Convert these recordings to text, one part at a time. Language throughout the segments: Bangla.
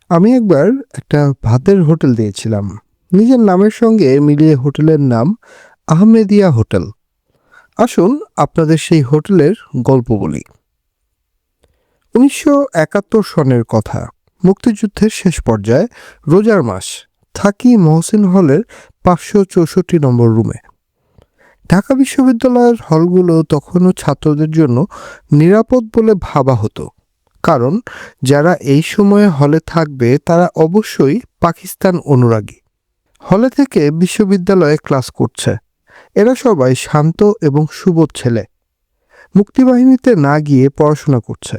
আমি একবার একটা ভাতের হোটেল দিয়েছিলাম। নিজের নামের সঙ্গে মিলিয়ে হোটেলের নাম আহমেদিয়া হোটেল। আসুন আপনাদের সেই হোটেলের গল্প বলি। ১৯৭১ সনের কথা। মুক্তিযুদ্ধের শেষ পর্যায়ে রোজার মাস। থাকি মহসিন হলের ৫৬৪ নম্বর রুমে। ঢাকা বিশ্ববিদ্যালয়ের হলগুলো তখনও ছাত্রদের জন্য নিরাপদ বলে ভাবা হতো, কারণ যারা এই সময়ে হলে থাকবে তারা অবশ্যই পাকিস্তান অনুরাগী। হলে থেকে বিশ্ববিদ্যালয়ে ক্লাস করছে, এরা সবাই শান্ত এবং সুবোধ ছেলে। মুক্তিবাহিনীতে না গিয়ে পড়াশোনা করছে।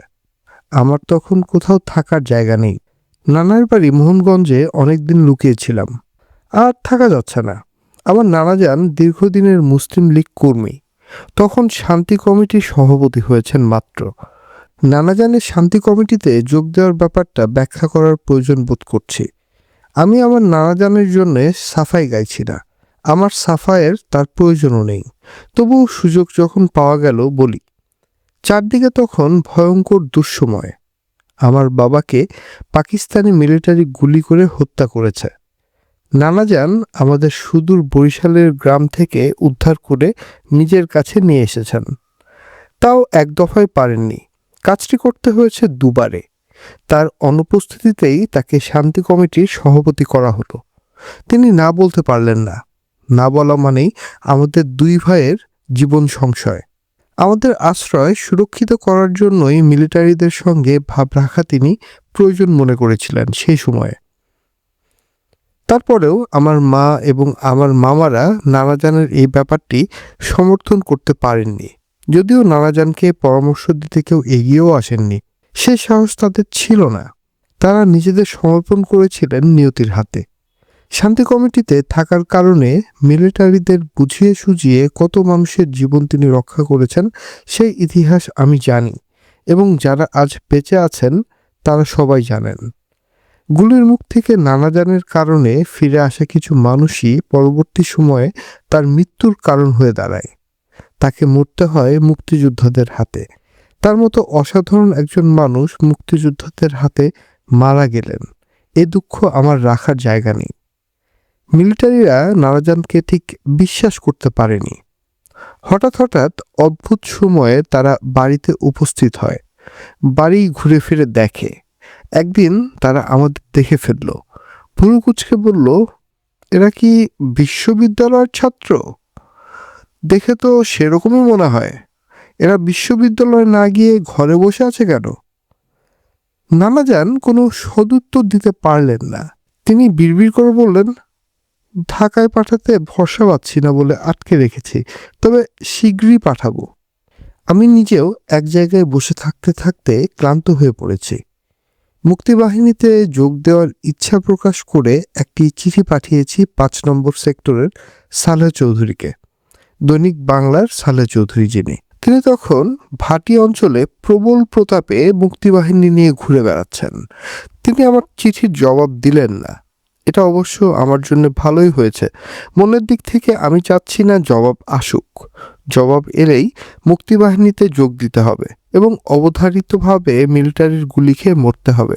আমার তখন কোথাও থাকার জায়গা নেই। নানার বাড়ি মোহনগঞ্জে অনেকদিন লুকিয়েছিলাম, আর থাকা যাচ্ছে না। আমার নানা যান দীর্ঘদিনের মুসলিম লীগ কর্মী, তখন শান্তি কমিটির সভাপতি হয়েছেন মাত্র। নানাজানের শান্তি কমিটিতে যোগ দেওয়ার ব্যাপারটা ব্যাখ্যা করার প্রয়োজন বোধ করছি। আমি আমার নানাজানের জন্য সাফাই গাইছি না, আমার সাফাইয়ের তার প্রয়োজনও নেই। তবু সুযোগ যখন পাওয়া গেল বলি। চারদিকে তখন ভয়ঙ্কর দুঃসময়। আমার বাবাকে পাকিস্তানি মিলিটারি গুলি করে হত্যা করেছে। নানাজান আমাদের সুদূর বরিশালের গ্রাম থেকে উদ্ধার করে নিজের কাছে নিয়ে এসেছেন। তাও এক দফায় পারেননি, কাজটি করতে হয়েছে দুবারে। তার অনুপস্থিতিতেই তাকে শান্তি কমিটির সভাপতি করা হলো। তিনি না বলতে পারলেন না। না বলা মানেই আমাদের দুই ভাইয়ের জীবন সংশয়। আমাদের আশ্রয় সুরক্ষিত করার জন্যই মিলিটারিদের সঙ্গে ভাব রাখা তিনি প্রয়োজন মনে করেছিলেন সেই সময়ে। তারপরেও আমার মা এবং আমার মামারা নানাজানের এই ব্যাপারটি সমর্থন করতে পারেননি। যদিও নানাজানকে পরামর্শ দিতে কেউ এগিয়েও আসেননি, সে সাহস তাদের ছিল না। তারা নিজেদের সমর্পণ করেছিলেন নিয়তির হাতে। শান্তি কমিটিতে থাকার কারণে মিলিটারিদের বুঝিয়ে সুঝিয়ে কত মানুষের জীবন তিনি রক্ষা করেছেন সেই ইতিহাস আমি জানি, এবং যারা আজ বেঁচে আছেন তারা সবাই জানেন। গুলির মুখ থেকে নানাজানের কারণে ফিরে আসা কিছু মানুষই পরবর্তী সময়ে তার মৃত্যুর কারণ হয়ে দাঁড়ায়। তাকে মরতে হয় মুক্তিযোদ্ধাদের হাতে। তার মতো অসাধারণ একজন মানুষ মুক্তিযোদ্ধাদের হাতে মারা গেলেন, এ দুঃখ আমার রাখার জায়গা নেই। মিলিটারিরা নানাজানকে ঠিক বিশ্বাস করতে পারেনি। হঠাৎ হঠাৎ অদ্ভুত সময়ে তারা বাড়িতে উপস্থিত হয়, বাড়ি ঘুরে ফিরে দেখে। একদিন তারা আমাদের দেখে ফেলল, ভুরু কুঁচকে বলল, এরা কি বিশ্ববিদ্যালয়ের ছাত্র? দেখে তো সেরকমই মনে হয়। এরা বিশ্ববিদ্যালয়ে না গিয়ে ঘরে বসে আছে কেন? নানাজান কোনো সদুত্তর দিতে পারলেন না। তিনি বিড়বিড় করে বললেন, ঢাকায় পাঠাতে ভরসা পাচ্ছি না বলে আটকে রেখেছি, তবে শীঘ্রই পাঠাবো। আমি নিজেও এক জায়গায় বসে থাকতে থাকতে ক্লান্ত হয়ে পড়েছি। মুক্তিবাহিনীতে যোগ দেওয়ার ইচ্ছা প্রকাশ করে একটি চিঠি পাঠিয়েছি ৫ নম্বর সেক্টরের সালেহ চৌধুরীকে। দৈনিক বাংলার সালেহ চৌধুরী যিনি, তিনি তখন ভাটি অঞ্চলে প্রবল প্রতাপে মুক্তিবাহিনী নিয়ে ঘুরে বেড়াচ্ছেন। তিনি আমার চিঠির জবাব দিলেন না। এটা অবশ্য আমার জন্য ভালোই হয়েছে। মনের দিক থেকে আমি চাচ্ছি না জবাব আসুক। জবাব এলেই মুক্তিবাহিনীতে যোগ দিতে হবে এবং অবধারিতভাবে মিলিটারির গুলি খেয়ে মরতে হবে।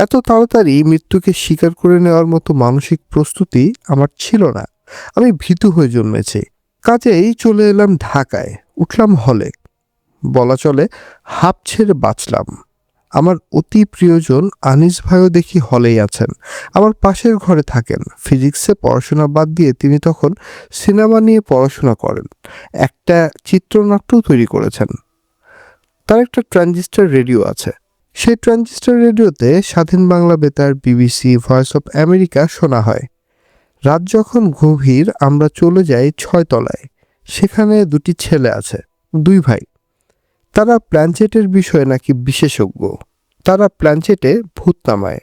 এত তাড়াতাড়ি মৃত্যুকে স্বীকার করে নেওয়ার মতো মানসিক প্রস্তুতি আমার ছিল না। আমি ভীতু হয়ে জন্মেছি। কাজেই চলে এলাম ঢাকায়, উঠলাম হলে। বলা চলে হাঁপ ছেড়ে বাঁচলাম। আমার অতি প্রিয়জন আনিস ভাইও দেখি হলেই আছেন, আমার পাশের ঘরে থাকেন। ফিজিক্সে পড়াশোনা বাদ দিয়ে তিনি তখন সিনেমা নিয়ে পড়াশোনা করেন, একটা চিত্রনাট্যও তৈরি করেছেন। তার একটা ট্রানজিস্টার রেডিও আছে। সেই ট্রানজিস্টার রেডিওতে স্বাধীন বাংলা বেতার, বিবিসি, ভয়েস অফ আমেরিকা শোনা হয়। রাত যখন গভীর আমরা চলে যাই ৬ তলায়। সেখানে দুটি ছেলে আছে, দুই ভাই। তারা প্ল্যানচেটের বিষয়ে নাকি বিশেষজ্ঞ। তারা প্ল্যানচেটে ভূত নামায়।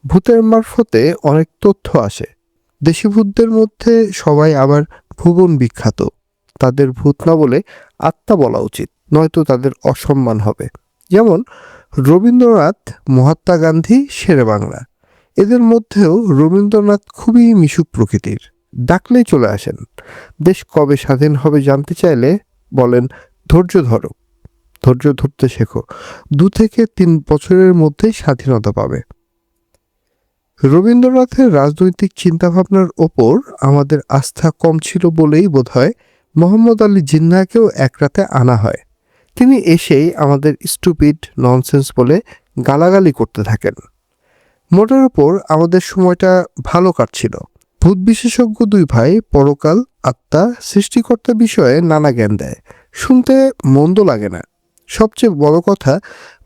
ভূতের মারফতে অনেক তথ্য আসে। দেশি ভূতদের মধ্যে সবাই আবার ভুবন বিখ্যাত। তাদের ভূত না বলে আত্মা বলা উচিত, নয়তো তাদের অসম্মান হবে। যেমন রবীন্দ্রনাথ, মহাত্মা গান্ধী, শেরে বাংলা। এদের মধ্যেও রবীন্দ্রনাথ খুবই মিশুক প্রকৃতির। ডাকলেই চলে আসেন। দেশ কবে স্বাধীন হবে জানতে চাইলে বলেন, ধৈর্য ধরো, ধৈর্য ধরতে শেখো, 2 থেকে 3 বছরের মধ্যেই স্বাধীনতা পাবে। রবীন্দ্রনাথের রাজনৈতিক চিন্তাভাবনার ওপর আমাদের আস্থা কম ছিল বলেই বোধহয় মোহাম্মদ আলী জিন্নাহকেও এক রাতে আনা হয়। তিনি এসেই আমাদের স্টুপিড ননসেন্স বলে গালাগালি করতে থাকেন। মোটের ওপর আমাদের সময়টা ভালো কাটছিল। ভূত বিশেষজ্ঞ দুই ভাই পরকাল, আত্মা, সৃষ্টিকর্তা বিষয়ে নানা জ্ঞান দেয়। শুনতে মন্দ লাগে না। সবচেয়ে বড় কথা,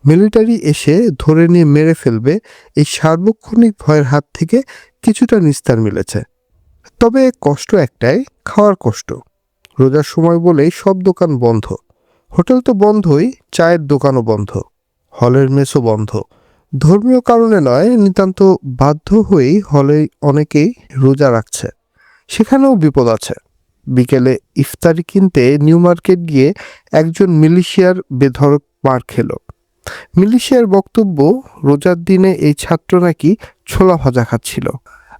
মিলিটারি এসে ধরে নিয়ে মেরে ফেলবে এই সার্বক্ষণিক ভয়ের হাত থেকে কিছুটা নিস্তার মিলেছে। তবে কষ্ট একটাই, খাওয়ার কষ্ট। রোজার সময় বলেই সব দোকান বন্ধ। হোটেল তো বন্ধই, চায়ের দোকানও বন্ধ, হলের মেসও বন্ধ। ধর্মীয় কারণে নয়, নিতান্ত বাধ্য হয়েই হলে অনেকেই রোজা রাখছে। সেখানেও বিপদ আছে। বিকেলে ইফতারি কিনতে নিউ মার্কেট গিয়ে একজন মিলিশিয়ার বেধড়ক মার খেল। মিলিশিয়ার বক্তব্য, রোজার দিনে এই ছাত্র নাকি ছোলা ভাজা খাচ্ছিল।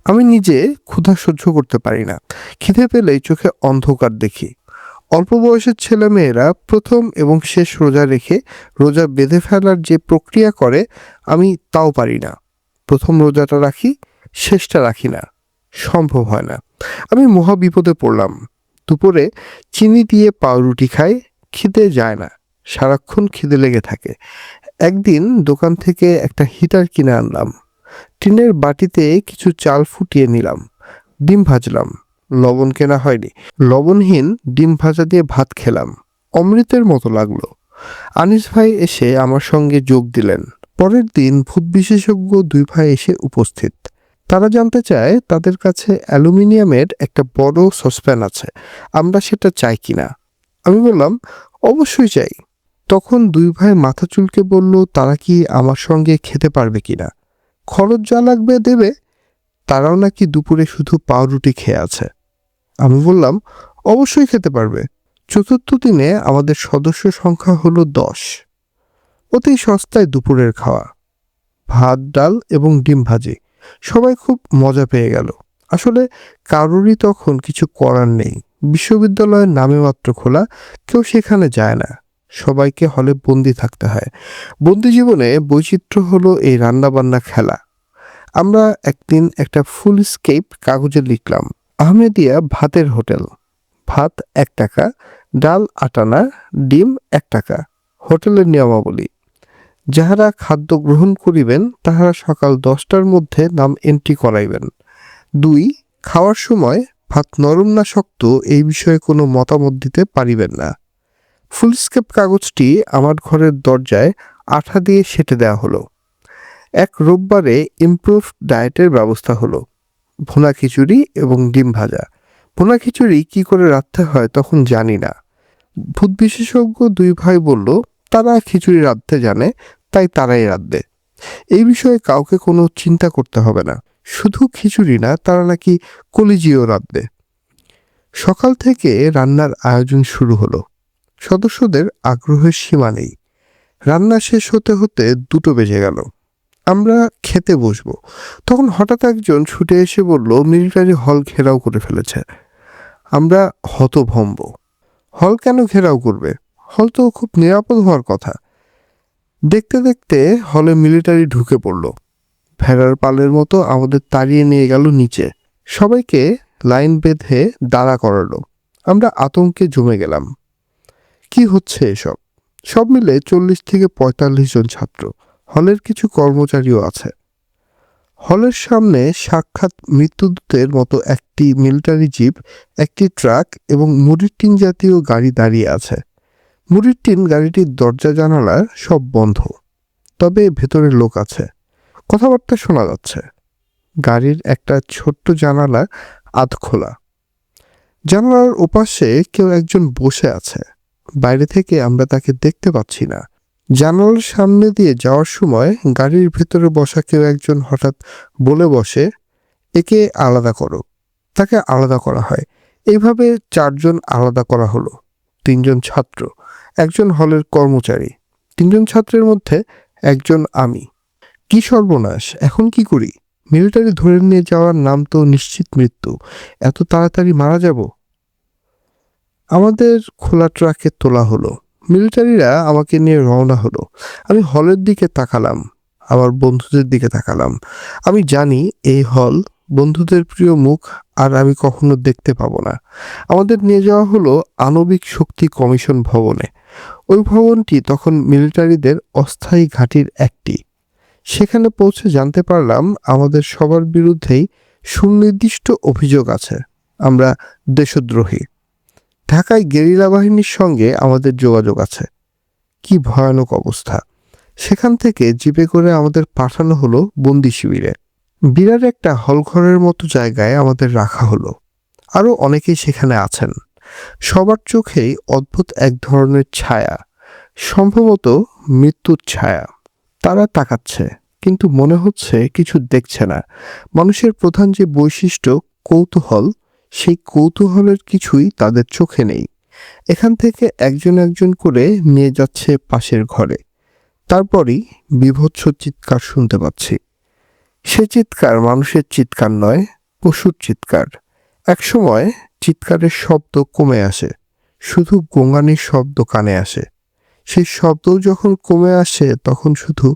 আমি নিজে ক্ষুধা সহ্য করতে পারি না। খিদে পেলেই চোখে অন্ধকার দেখি। অল্প বয়সের ছেলেমেয়েরা প্রথম এবং শেষ রোজা রেখে রোজা বেঁধে ফেলার যে প্রক্রিয়া করে, আমি তাও পারি না। প্রথম রোজাটা রাখি, শেষটা রাখি না, সম্ভব হয় না। আমি মহা বিপদে পড়লাম। দুপুরে চিনি দিয়ে পাউরুটি খাই, খিদে যায় না, সারাক্ষণ খিদে লেগে থাকে। একদিন দোকান থেকে একটা হিটার কিনে আনলাম। টিনের বাটিতে কিছু চাল ফুটিয়ে নিলাম, ডিম ভাজলাম। লবণ কেনা হয়নি, লবণহীন ডিম ভাজা দিয়ে ভাত খেলাম। অমৃতের মতো লাগলো। আনিস ভাই এসে আমার সঙ্গে যোগ দিলেন। পরের দিন ভূত বিশেষজ্ঞ দুই ভাই এসে উপস্থিত। তারা জানতে চায় তাদের কাছে অ্যালুমিনিয়ামের একটা বড় সসপ্যান আছে, আমরা সেটা চাই কিনা। আমি বললাম, অবশ্যই চাই। তখন দুই ভাই মাথা চুলকে বলল, তারা কি আমার সঙ্গে খেতে পারবে কিনা, খরচ যা লাগবে দেবে। তারাও নাকি দুপুরে শুধু পাউরুটি খেয়ে আছে। আমি বললাম, অবশ্যই খেতে পারবে। চতুর্থ দিনে আমাদের সদস্য সংখ্যা হলো 10। অতি সস্তায় দুপুরের খাওয়া, ভাত, ডাল এবং ডিম ভাজি। সবাই খুব মজা পেয়ে গেল। আসলে কারোরই তখন কিছু করার নেই। বিশ্ববিদ্যালয়ের নামে মাত্র খোলা, কেউ সেখানে যায় না। সবাইকে হলে বন্দি থাকতে হয়। বন্দি জীবনে বৈচিত্র্য হলো এই রান্নাবান্না, খেলা। আমরা একদিন একটা ফুল স্কেপ কাগজে লিখলাম, আহমেদিয়া ভাতের হোটেল। ভাত 1 টাকা, ডাল 8 আনা, ডিম 1 টাকা। হোটেলের নিয়মাবলী, যাহারা খাদ্য গ্রহণ করিবেন তাহারা সকাল 10টার মধ্যে নাম এন্ট্রি করাইবেন। 2, খাওয়ার সময় ভাত নরম না শক্ত এই বিষয়ে কোনো মতামত দিতে পারিবেন না। ফুলস্কেপ কাগজটি আমার ঘরের দরজায় আঠা দিয়ে সেঁটে দেওয়া হলো। এক রোববারে ইমপ্রুভ ডায়েটের ব্যবস্থা হলো, ভুনা খিচুড়ি এবং ডিম ভাজা। ভুনা খিচুড়ি কি করে রাঁধতে হয় তখন জানি না। ভূত বিশেষজ্ঞ দুই ভাই বলল, তারা খিচুড়ি রাঁধতে জানে, তাই তারাই রাঁধবে। এই বিষয়ে কাউকে কোনো চিন্তা করতে হবে না। শুধু খিচুড়ি না, তারা নাকি কলিজিও রাঁধবে। সকাল থেকে রান্নার আয়োজন শুরু হলো। সদস্যদের আগ্রহের সীমা নেই। রান্না শেষ হতে হতে 2টো বেজে গেল। আমরা খেতে বসবো, তখন হঠাৎ একজন ছুটে এসে বলল, মিলিটারি হল ঘেরাও করে ফেলেছে। আমরা হতভম্ব। হল কেন ঘেরাও করবে? হল তো খুব নিরাপদ হওয়ার কথা। দেখতে দেখতে হলে মিলিটারি ঢুকে পড়ল। ভেড়ার পালের মতো আমাদের তাড়িয়ে নিয়ে গেল নিচে। সবাইকে লাইন বেঁধে দাঁড়া করালো। আমরা আতঙ্কে জমে গেলাম। কি হচ্ছে এসব? সব মিলে 40 থেকে 45 জন ছাত্র, হলের কিছু কর্মচারীও আছে। হলের সামনে সাক্ষাৎ মৃত্যুদূতের মতো একটি মিলিটারি জিপ, একটি ট্রাক এবং মুড়ির টিন জাতীয় গাড়ি দাঁড়িয়ে আছে। মুড়ির টিন গাড়িটির দরজা জানালা সব বন্ধ, তবে ভেতরে লোক আছে, কথাবার্তা শোনা যাচ্ছে। গাড়ির একটা ছোট্ট জানালা আধ খোলা। জানালার ওপাশে কেউ একজন বসে আছে। বাইরে থেকে আমরা তাকে দেখতে পাচ্ছি না। জানালার সামনে দিয়ে যাওয়ার সময় গাড়ির ভেতরে বসা কেউ একজন হঠাৎ বলে বসে, একে আলাদা করো। তাকে আলাদা করা হয়। এইভাবে 4 জন আলাদা করা হলো। 3 জন ছাত্র, একজন হলের কর্মচারী। 3 জন ছাত্রের মধ্যে একজন আমি। কি সর্বনাশ! এখন কি করি? মিলিটারি ধরে নিয়ে যাওয়ার নাম তো নিশ্চিত মৃত্যু। এত তাড়াতাড়ি মারা যাব? আমাদের খোলা ট্রাকে তোলা হলো। মিলিটারিরা আমাকে নিয়ে রওনা হলো। আমি হলের দিকে তাকালাম। আমার বন্ধুদের দিকে তাকালাম। আমি জানি এই হল, বন্ধুদের প্রিয় মুখ আর আমি কখনো দেখতে পাবো না। আমাদের নিয়ে যাওয়া হলো আণবিক শক্তি কমিশন ভবনে। ওই ভবনটি তখন মিলিটারিদের অস্থায়ী ঘাঁটির একটি। সেখানে পৌঁছে জানতে পারলাম আমাদের সবার বিরুদ্ধেই সুনির্দিষ্ট অভিযোগ আছে। আমরা দেশদ্রোহী। ঢাকায় গেরিলা বাহিনীর সঙ্গে আমাদের যোগাযোগ আছে। কি ভয়ানক অবস্থা! সেখান থেকে জিপে করে আমাদের পাঠানো হলো বন্দি শিবিরে। বিরাট একটা হলঘরের মতো জায়গায় আমাদের রাখা হলো। আরও অনেকেই সেখানে আছেন। সবার চোখেই অদ্ভুত এক ধরনের ছায়া, সম্ভবত মৃত্যুর ছায়া। তারা তাকাচ্ছে, কিন্তু মনে হচ্ছে কিছু দেখছে না। মানুষের প্রধান যে বৈশিষ্ট্য কৌতূহল, সেই কৌতূহলের কিছুই তাদের চোখে নেই। এখান থেকে একজন একজন করে নিয়ে যাচ্ছে পাশের ঘরে। তারপরই বীভৎস চিৎকার শুনতে পাচ্ছি। সে চিৎকার মানুষের চিৎকার নয়, পশুর চিৎকার। একসময় চিৎকারের শব্দ কমে আসে, শুধু গোঙানির শব্দ কানে আসে। সেই শব্দ যখন কমে আসে তখন শুধু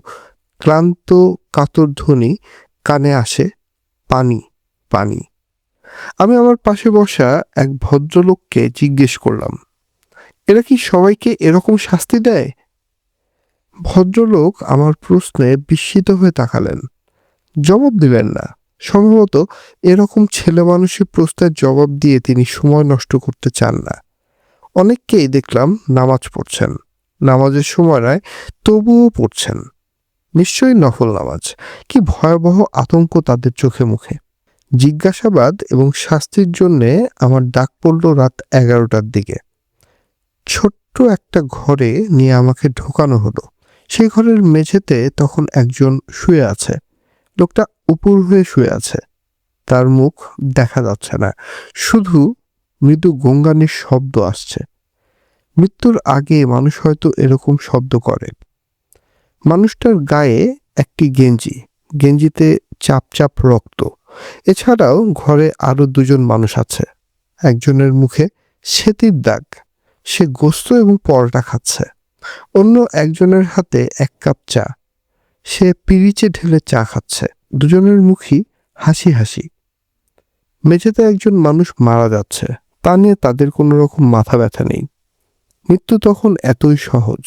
ক্লান্ত কাতর ধ্বনি কানে আসে, পানি, পানি। আমি আমার পাশে বসা এক ভদ্রলোককে জিজ্ঞেস করলাম, এরা কি সবাইকে এরকম শাস্তি দেয়? ভদ্রলোক আমার প্রশ্নে বিস্মিত হয়ে তাকালেন, জবাব দিলেন না। সম্ভবত এরকম ছেলে মানুষের প্রশ্নের জবাব দিয়ে তিনি সময় নষ্ট করতে চান না। অনেককেই দেখলাম নামাজ পড়ছেন, নামাজের সময় নয় তবুও পড়ছেন। নিশ্চয়ই নফল নামাজ। কি ভয়াবহ আতঙ্ক তাদের চোখে মুখে। জিজ্ঞাসাবাদ এবং শাস্তির জন্যে আমার ডাক পড়ল রাত 11টার দিকে। ছোট্ট একটা ঘরে নিয়ে আমাকে ঢোকানো হলো। সেই ঘরের মেঝেতে তখন একজন শুয়ে আছে। লোকটা উপুর হয়ে শুয়ে আছে। তার মুখ দেখা যাচ্ছে না, শুধু মৃদু গোঙানির শব্দ আসছে। মৃত্যুর আগে মানুষ হয়তো এরকম শব্দ করে। মানুষটার গায়ে একটি গেঞ্জি, গেঞ্জিতে চাপ চাপ রক্ত। এছাড়াও ঘরে আরো দুজন মানুষ আছে। একজনের মুখে সেতির দাগ, সে গোস্ত এবং পরোটা খাচ্ছে। অন্য একজনের হাতে এক কাপ চা, সে পিরিচে ঢেলে চা খাচ্ছে। দুজনের মুখই হাসি হাসি। মেঝেতে একজন মানুষ মারা যাচ্ছে, তা নিয়ে তাদের কোনো রকম মাথা ব্যথা নেই। মৃত্যু তখন এতই সহজ।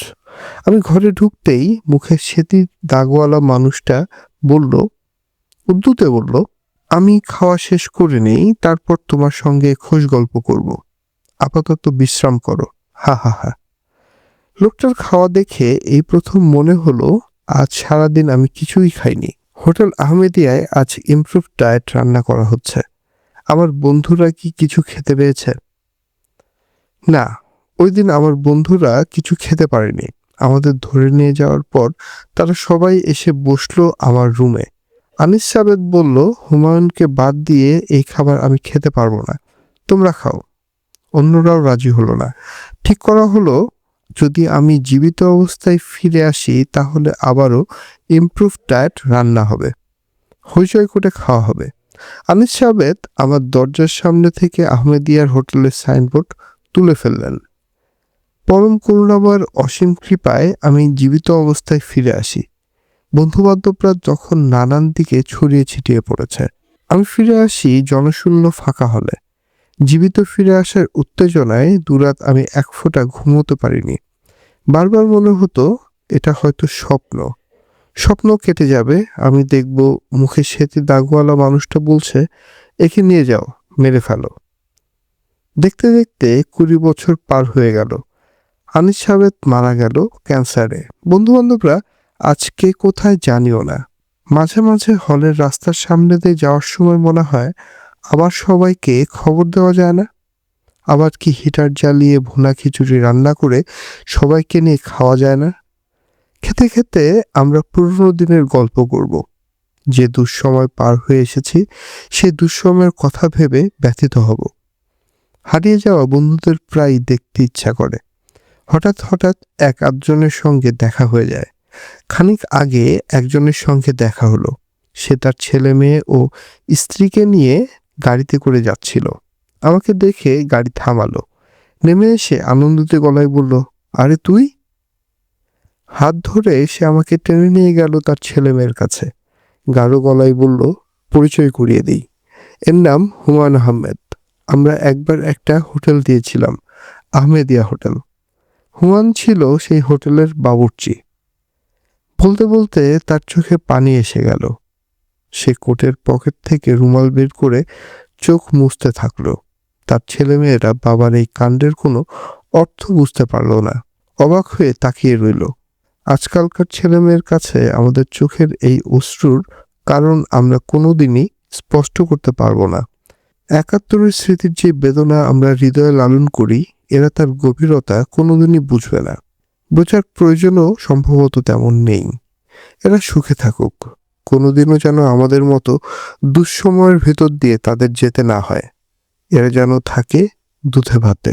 আমি ঘরে ঢুকতেই মুখে সেতির দাগওয়ালা মানুষটা বলল, উর্দুতে বলল, আমি খাওয়া শেষ করে নেই, তারপর তোমার সঙ্গে খোশ গল্প করব। আপাতত বিশ্রাম করো। হা হা হা। লোকটার খাওয়া দেখে এই প্রথম মনে হলো আজ সারাদিন আমি কিছুই খাইনি। হোটেল আহমেদিয়ায় আজ ইমপ্রুভ ডায়েট রান্না করা হচ্ছে। আমার বন্ধুরা কি কিছু খেতে পেয়েছে? না, ওই দিন আমার বন্ধুরা কিছু খেতে পারেনি। আমাদের ধরে নিয়ে যাওয়ার পর তারা সবাই এসে বসলো আমার রুমে। আনিস সাবেদ বলল, হুমায়ুনকে বাদ দিয়ে এই খাবার আমি খেতে পারবো না, তোমরা খাও। অন্যরাও রাজি হলো না। ঠিক করা হলো, যদি আমি জীবিত অবস্থায় ফিরে আসি তাহলে আবারও ইমপ্রুভ ডায়েট রান্না হবে, হইচই করে খাওয়া হবে। আনিস সাবেদ আমার দরজার সামনে থেকে আহমেদিয়ার হোটেলের সাইনবোর্ড তুলে ফেললেন। পরম করুণাময়ের অসীম কৃপায় আমি জীবিত অবস্থায় ফিরে আসি। বন্ধুবান্ধবরা যখন নানান দিকে ছড়িয়ে ছিটিয়ে পড়েছে, আমি ফিরে আসি জনশূন্য ফাঁকা হলে। জীবিত ফিরে আসার উত্তেজনায় দুরাত আমি এক ফোঁটা ঘুমোতে পারিনি। বারবার মনে হতো এটা হয়তো স্বপ্ন। স্বপ্ন কেটে যাবে, আমি দেখব মুখে সেতি দাগওয়ালা মানুষটা বলছে, একে নিয়ে যাও, মেরে ফেলো। দেখতে দেখতে 20 বছর পার হয়ে গেল। আনিস সাবেদ মারা গেল ক্যান্সারে। বন্ধুবান্ধবরা আজকে কোথায় জানিও না। মাঝে মাঝে হলের রাস্তার সামনে দিয়ে যাওয়ার সময় মনে হয়, আবার সবাইকে খবর দেওয়া যায় না? আবার কি হিটার জ্বালিয়ে ভুনা খিচুড়ি রান্না করে সবাইকে নিয়ে খাওয়া যায় না? খেতে খেতে আমরা পুরনো দিনের গল্প করব। যে দুঃসময় পার হয়ে এসেছি, সেই দুঃসময়ের কথা ভেবে ব্যথিত হব। হারিয়ে যাওয়া বন্ধুদের প্রায় দেখতে ইচ্ছা করে। হঠাৎ হঠাৎ এক আধজনের সঙ্গে দেখা হয়ে যায়। খানিক আগে একজনের সঙ্গে দেখা হলো। সে তার ছেলে মেয়ে ও স্ত্রীকে নিয়ে গাড়িতে করে যাচ্ছিল। আমাকে দেখে গাড়ি থামালো। নেমে এসে আনন্দিত গলায় বলল, আরে তুই? হাত ধরে সে আমাকে টেনে নিয়ে গেল তার ছেলে মেয়ের কাছে। গাঢ় গলায় বলল, পরিচয় করিয়ে দিই, এর নাম হুমায়ুন আহমেদ। আমরা একবার একটা হোটেল দিয়েছিলাম, আহমেদিয়া হোটেল। হুমায়ুন ছিল সেই হোটেলের বাবুর্চি। বলতে বলতে তার চোখে পানি এসে গেল। সে কোটের পকেট থেকে রুমাল বের করে চোখ মুছতে থাকলো। তার ছেলেমেয়েরা বাবার এই কাণ্ডের কোনো অর্থ বুঝতে পারল না, অবাক হয়ে তাকিয়ে রইল। আজকালকার ছেলেমেয়ের কাছে আমাদের চোখের এই অশ্রুর কারণ আমরা কোনোদিনই স্পষ্ট করতে পারবো না। ৭১-এর স্মৃতির যে বেদনা আমরা হৃদয়ে লালন করি, এরা তার গভীরতা কোনোদিনই বুঝবে না। বোঝার প্রয়োজনও সম্ভবত তেমন নেই। এরা সুখে থাকুক, কোনোদিনও যেন আমাদের মতো দুঃসময়ের ভেতর দিয়ে তাদের যেতে না হয়। এরা যেন থাকে দুধে ভাতে।